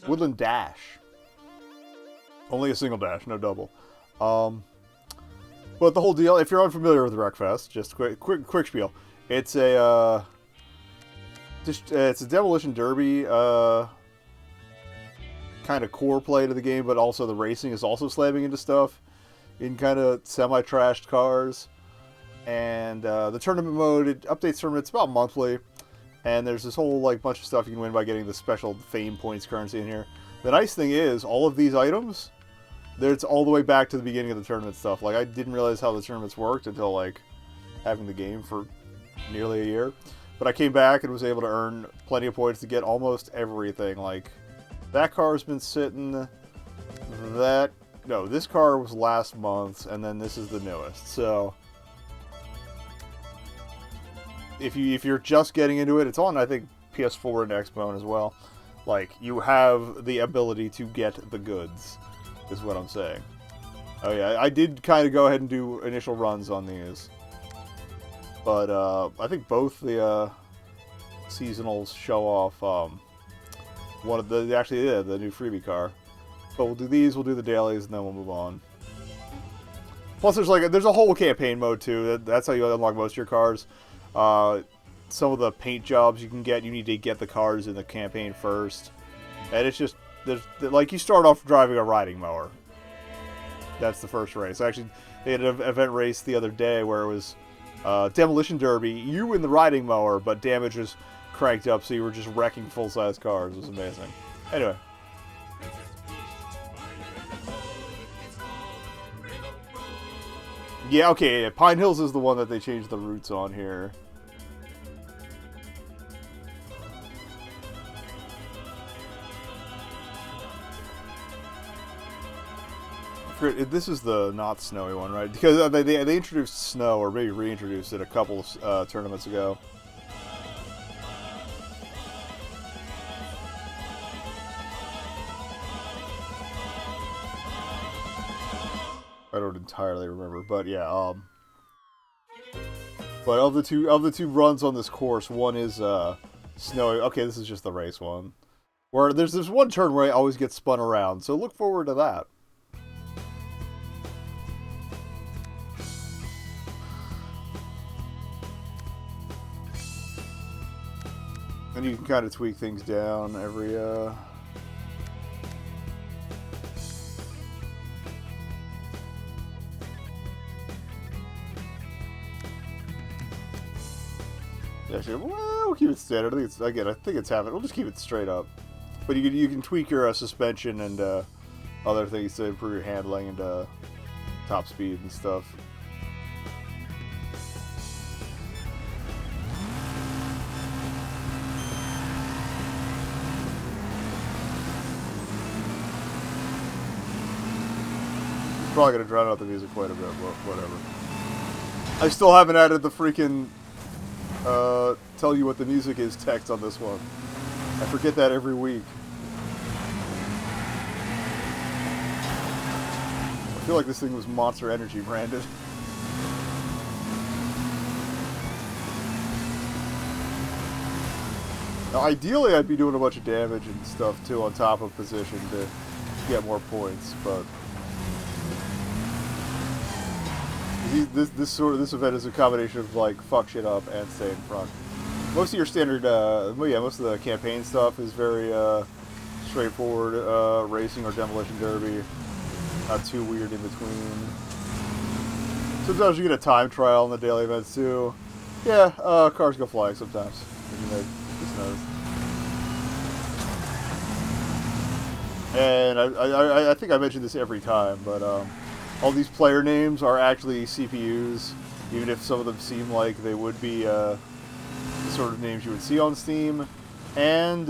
Woodland Dash. Only a single dash, no double. But the whole deal, if you're unfamiliar with Wreckfest, just quick spiel. It's a it's a demolition derby kind of core play to the game, but also the racing is also slamming into stuff in kind of semi-trashed cars. And the tournament mode, it updates tournaments about monthly, and there's this whole like bunch of stuff you can win by getting the special fame points currency in here. The nice thing is, all of these items, it's all the way back to the beginning of the tournament stuff. Like, I didn't realize how the tournaments worked until like having the game for nearly a year. But I came back and was able to earn plenty of points to get almost everything. Like, that car's been sitting, this car was last month, and then this is the newest. So if you're just getting into it, it's on, I think, PS4 and Xbone as well. Like, you have the ability to get the goods, is what I'm saying. Oh yeah, I did kind of go ahead and do initial runs on these. But I think both the seasonals show off one of the the new freebie car. But we'll do these, we'll do the dailies, and then we'll move on. Plus, there's a whole campaign mode too. That's how you unlock most of your cars. Some of the paint jobs you can get, you need to get the cars in the campaign first, and it's just like you start off driving a riding mower. That's the first race. Actually, they had an event race the other day where it was demolition derby. You in the riding mower, but damage was cranked up, so you were just wrecking full-size cars. It was amazing. Anyway. Yeah, okay, yeah. Pine Hills is the one that they changed the routes on here. This is the not snowy one, right? Because they introduced snow, or maybe reintroduced it a couple of tournaments ago. I don't entirely remember, but yeah. But of the two runs on this course, one is snowy. Okay, this is just the race one, where there's one turn where I always get spun around. So look forward to that. And you can kind of tweak things down every, Actually, well, we'll keep it standard. I think it's half it. We'll just keep it straight up. But you can tweak your suspension and other things to improve your handling and top speed and stuff. Probably gonna drown out the music quite a bit, but whatever. I still haven't added the freaking tell you what the music is text on this one. I forget that every week. I feel like this thing was Monster Energy branded. Now, ideally, I'd be doing a bunch of damage and stuff too on top of position to get more points, but this event is a combination of like fuck shit up and stay in front. Most of your standard, most of the campaign stuff is very straightforward, racing or demolition derby. Not too weird in between. Sometimes you get a time trial in the daily events too. Yeah, cars go flying sometimes. Just knows. And I think I mentioned this every time, but all these player names are actually CPUs, even if some of them seem like they would be the sort of names you would see on Steam. And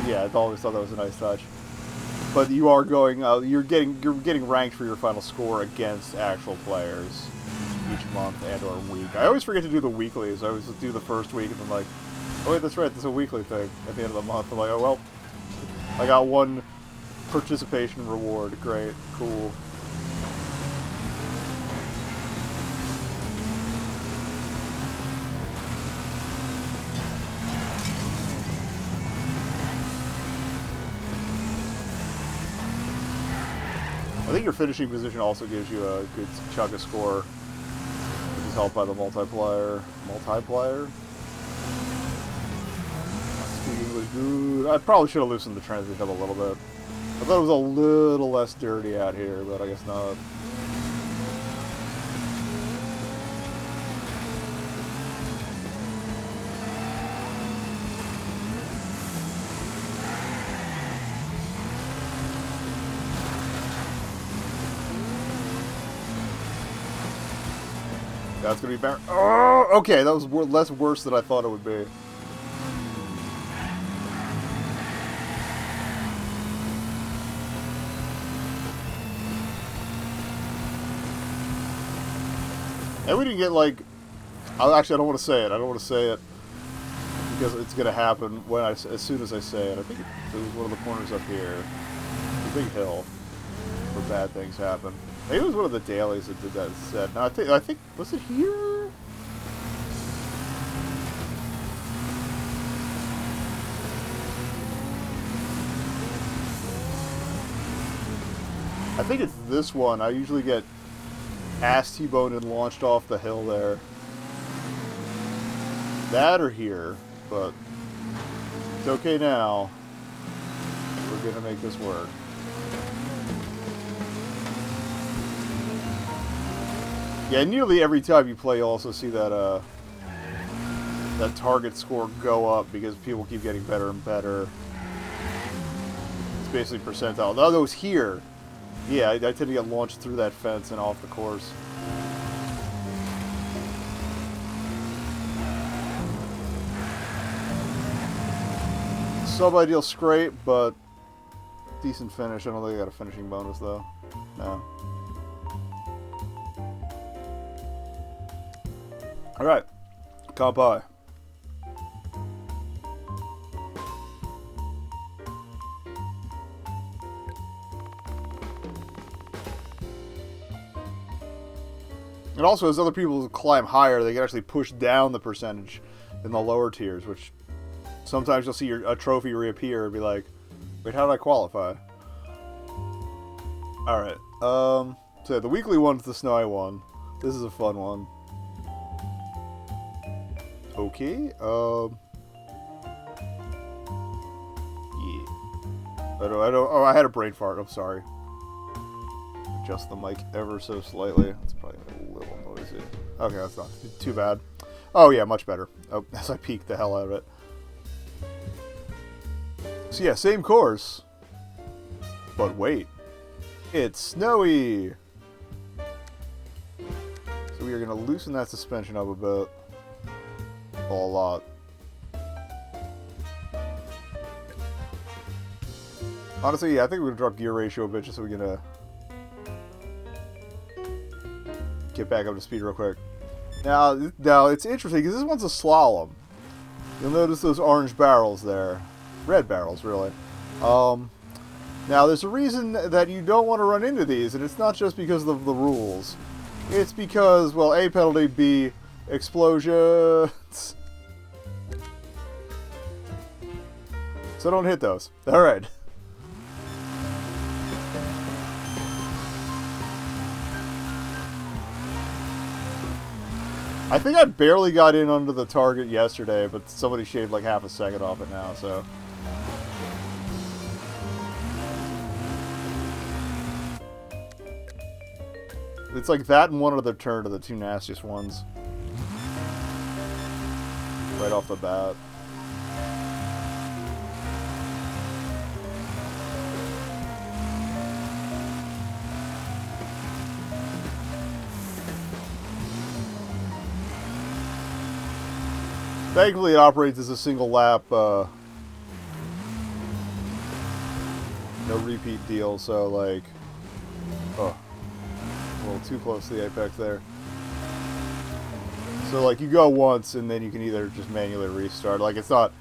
yeah, I always thought that was a nice touch. But you are going, you're getting ranked for your final score against actual players each month and/or week. I always forget to do the weeklies. I always do the first week and then like, oh wait, that's right, that's a weekly thing at the end of the month. I'm like, oh well, I got one participation reward. Great, cool. think your finishing position also gives you a good chunk of score, which is helped by the multiplier. Speaking was good. I probably should have loosened the transit up a little bit. I thought it was a little less dirty out here, but I guess not. That's gonna be bad. Oh, okay, that was less worse than I thought it would be. And we didn't get like. Actually, I don't want to say it. I don't want to say it because it's gonna happen when as soon as I say it. I think it was one of the corners up here, the big hill, where bad things happen. Maybe it was one of the dailies that did that instead. No, I think was it here? I think it's this one. I usually get ass T-boned and launched off the hill there. That or here, but it's okay now. We're gonna make this work. Yeah, nearly every time you play, you also see that that target score go up because people keep getting better and better. It's basically percentile. Now, those here, yeah, I tend to get launched through that fence and off the course. Sub-ideal scrape, but decent finish. I don't think I got a finishing bonus, though. No. Alright, comp I. And also, as other people climb higher, they can actually push down the percentage in the lower tiers, which sometimes you'll see a trophy reappear and be like, wait, how did I qualify? Alright, so the weekly one's the snowy one. This is a fun one. Okay, yeah. Oh, I had a brain fart, I'm sorry. Adjust the mic ever so slightly. It's probably a little noisy. Okay, that's not too bad. Oh yeah, much better. Oh, as I peeked the hell out of it. So yeah, same course. But wait. It's snowy! So we are going to loosen that suspension up a bit. A lot. Honestly, yeah, I think we're going to drop gear ratio a bit just so we can get back up to speed real quick. Now it's interesting because this one's a slalom. You'll notice those orange barrels there. Red barrels, really. Now, there's a reason that you don't want to run into these, and it's not just because of the rules. It's because, well, A, penalty, B, explosions. So don't hit those. Alright. I think I barely got in under the target yesterday, but somebody shaved like half a second off it now, so... It's like that and one other turn are the two nastiest ones. Right off the bat. Thankfully, it operates as a single lap, no repeat deal, so like... Oh. A little too close to the apex there. So like you go once and then you can either just manually restart. Like it's not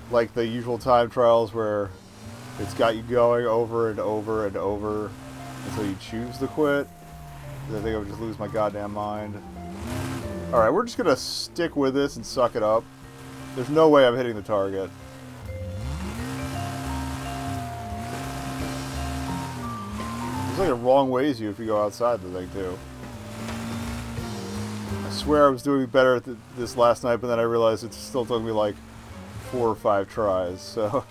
like the usual time trials where it's got you going over and over and over until you choose to quit. I think I would just lose my goddamn mind. Alright, we're just gonna stick with this and suck it up. There's no way I'm hitting the target. It's like it wrong ways you if you go outside the thing too. I swear I was doing better at this last night, but then I realized it still took me like 4 or 5 tries, so...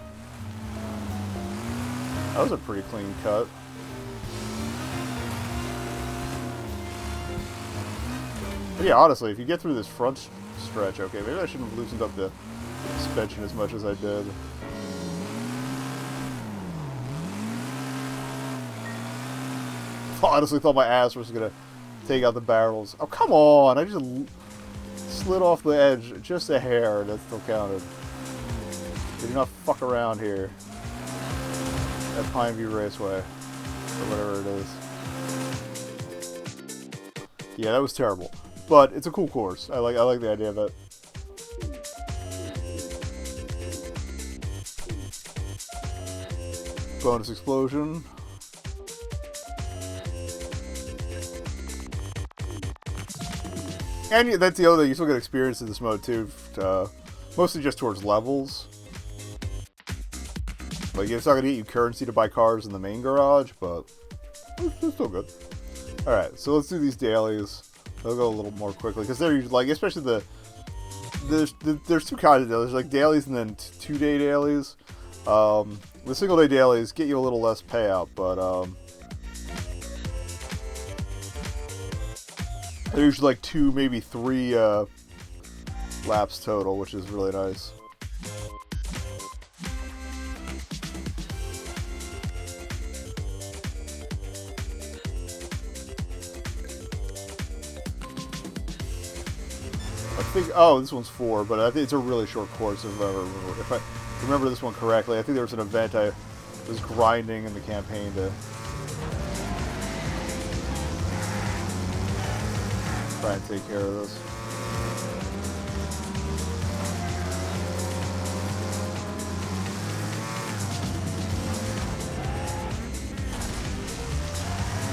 That was a pretty clean cut. But yeah, honestly, if you get through this front stretch, okay, maybe I shouldn't have loosened up the suspension as much as I did. I honestly thought my ass was gonna take out the barrels. Oh, come on! I just slid off the edge just a hair, and that still counted. Did you not fuck around here? At Pineview Raceway, or whatever it is. Yeah, that was terrible. But it's a cool course. I like the idea of it. Bonus explosion. And that's the other thing, you still get experience in this mode too, mostly just towards levels. Like, it's not going to get you currency to buy cars in the main garage, but it's still good. Alright, so let's do these dailies. They'll go a little more quickly, because they're like, especially there's 2 kinds of dailies, like dailies and then 2-day dailies. The single-day dailies get you a little less payout, but they're usually like 2, maybe 3 laps total, which is really nice. Oh, this one's 4, but I think it's a really short course if I remember this one correctly. I think there was an event I was grinding in the campaign to try and take care of this.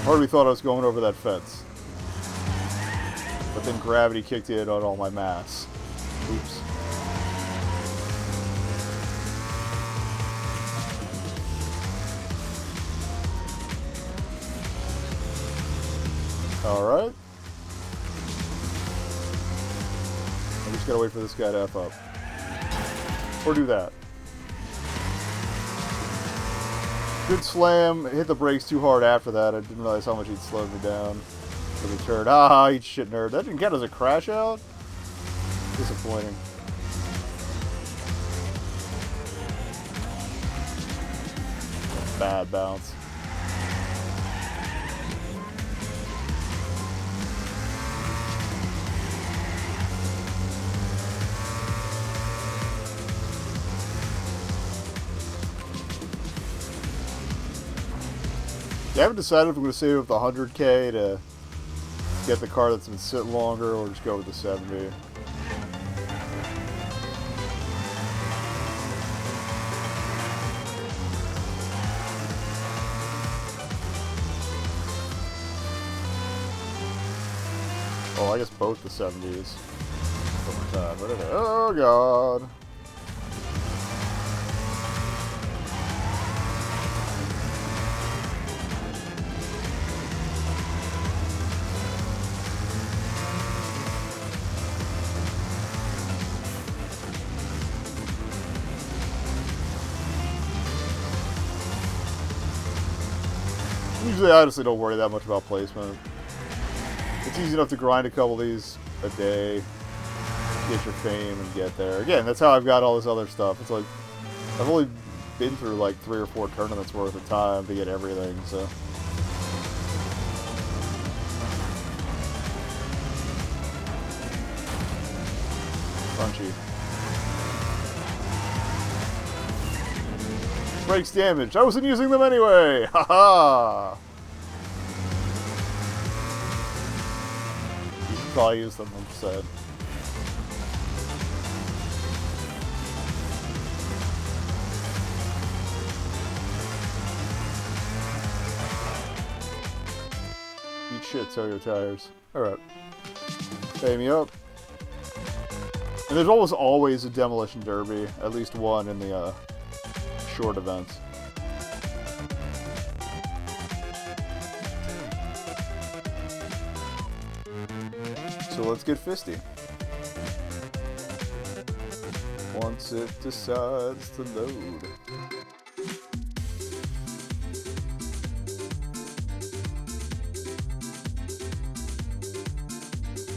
Part of me thought I was going over that fence. But then gravity kicked in on all my mass. Oops. Alright. I just gotta wait for this guy to F up. Or do that. Good slam. Hit the brakes too hard after that. I didn't realize how much he'd slowed me down. The turn. Ah, you shit nerd. That didn't count as a crash out? Disappointing. Bad bounce. I haven't decided if I'm going to save up the 100K to get the car that's been sitting longer, or just go with the 70. Oh, I guess both the 70s. Oh god. Usually I honestly don't worry that much about placement. It's easy enough to grind a couple of these a day, get your fame, and get there. Again, that's how I've got all this other stuff. It's like, I've only been through like 3 or 4 tournaments worth of time to get everything, so. Punchy. Brakes damaged. I wasn't using them anyway! Haha! You should probably use them instead. Eat shit, sell your tires. Alright. Pay me up. And there's almost always a demolition derby, at least one in the short events. So let's get fisty. Once it decides to load.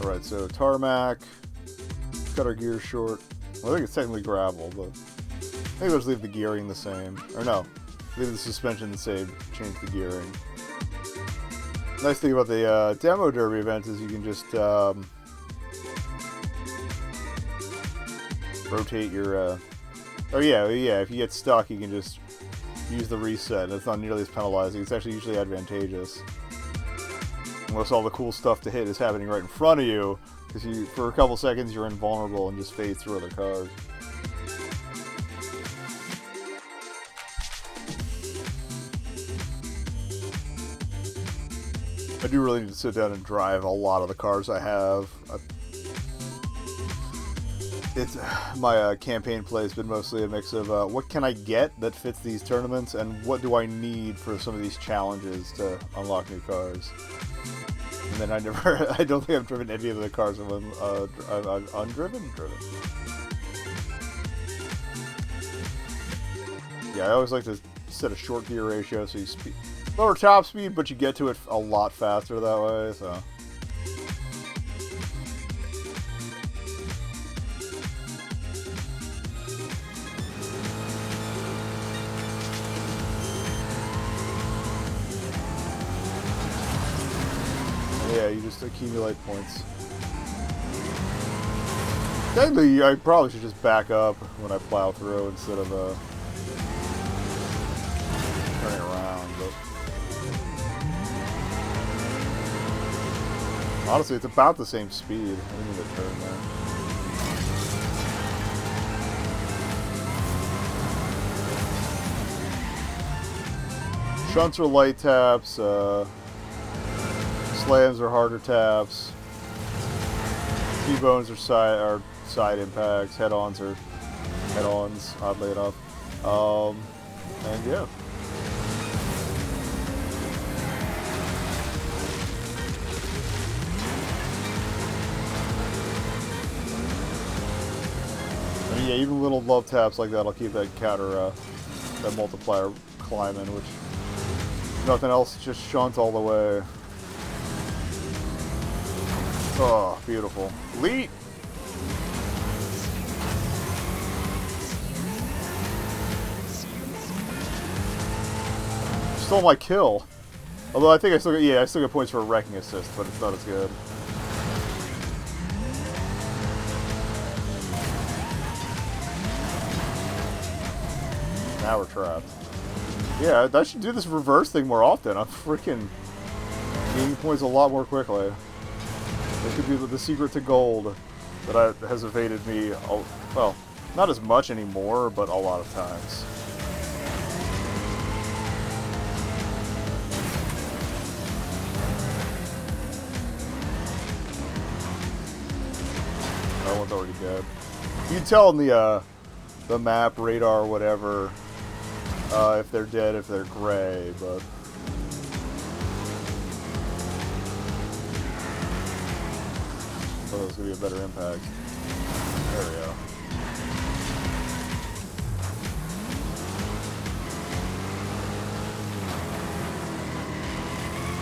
Alright, so tarmac. Cut our gears short. Well, I think it's technically gravel, but maybe we'll just leave the gearing the same. Or no, leave the suspension the same, change the gearing. Nice thing about the demo derby event is you can just rotate your... Oh yeah, if you get stuck you can just use the reset. It's not nearly as penalizing. It's actually usually advantageous. Unless all the cool stuff to hit is happening right in front of you, because for a couple seconds you're invulnerable and just fade through other cars. I do really need to sit down and drive a lot of the cars I have. My campaign play has been mostly a mix of what can I get that fits these tournaments, and what do I need for some of these challenges to unlock new cars. And then I don't think I've driven any of the cars I've undriven. Yeah, I always like to set a short gear ratio so you lower top speed, but you get to it a lot faster that way, so. Yeah, you just accumulate points. Technically, I probably should just back up when I plow through instead of turning around, but honestly, it's about the same speed. I didn't even turn there. Shunts are light taps, slams are harder taps, T-bones are side impacts, head-ons are head-ons, oddly enough. And yeah. I mean, yeah, even little love taps like that will keep that counter, that multiplier climbing, which nothing else, just shunt all the way. Oh, beautiful. Elite! Stole my kill. Although I think I still get points for a wrecking assist, but it's not as good. Now we're trapped. Yeah, I should do this reverse thing more often. I'm freaking gaining points a lot more quickly. This could be the secret to gold that has evaded me, well, not as much anymore, but a lot of times. That one's already dead. You can tell in the map, radar, whatever, if they're dead, if they're gray, but... It's going to be a better impact. There we go.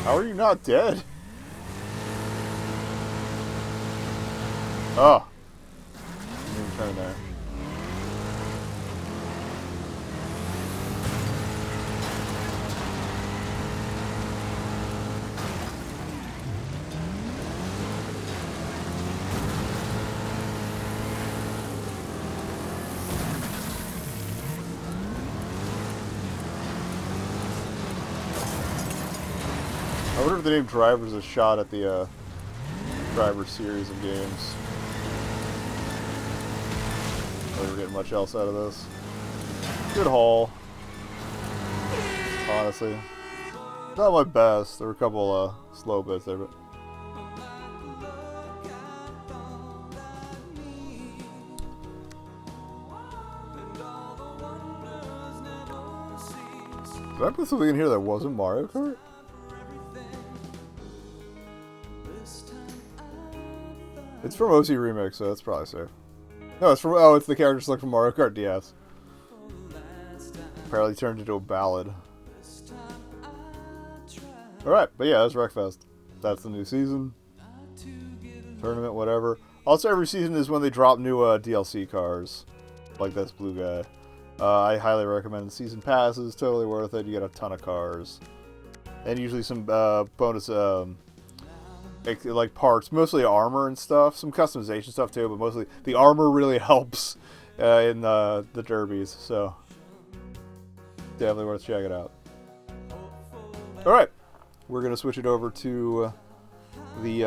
How are you not dead? Oh. Didn't even turn there. I wonder if the name Driver's a shot at the Driver series of games. Are we getting much else out of this? Good haul. Honestly. Not my best. There were a couple slow bits there, but... Did I put something in here that wasn't Mario Kart? It's from OC Remix, so that's probably safe. No, it's from... Oh, it's the character select from Mario Kart DS. Apparently turned into a ballad. Alright, but yeah, that's Wreckfest. That's the new season. Tournament, whatever. Also, every season is when they drop new DLC cars. Like this blue guy. I highly recommend season passes. Totally worth it. You get a ton of cars. And usually some bonus... like parts, mostly armor and stuff, some customization stuff too, but mostly the armor really helps in the derbies, so definitely worth checking out. Alright, we're going to switch it over to the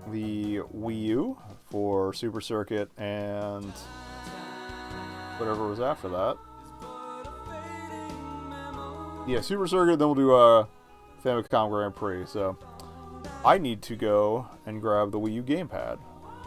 Wii U for Super Circuit and whatever was after that. Yeah, Super Circuit, then we'll do Famicom Grand Prix, so I need to go and grab the Wii U gamepad.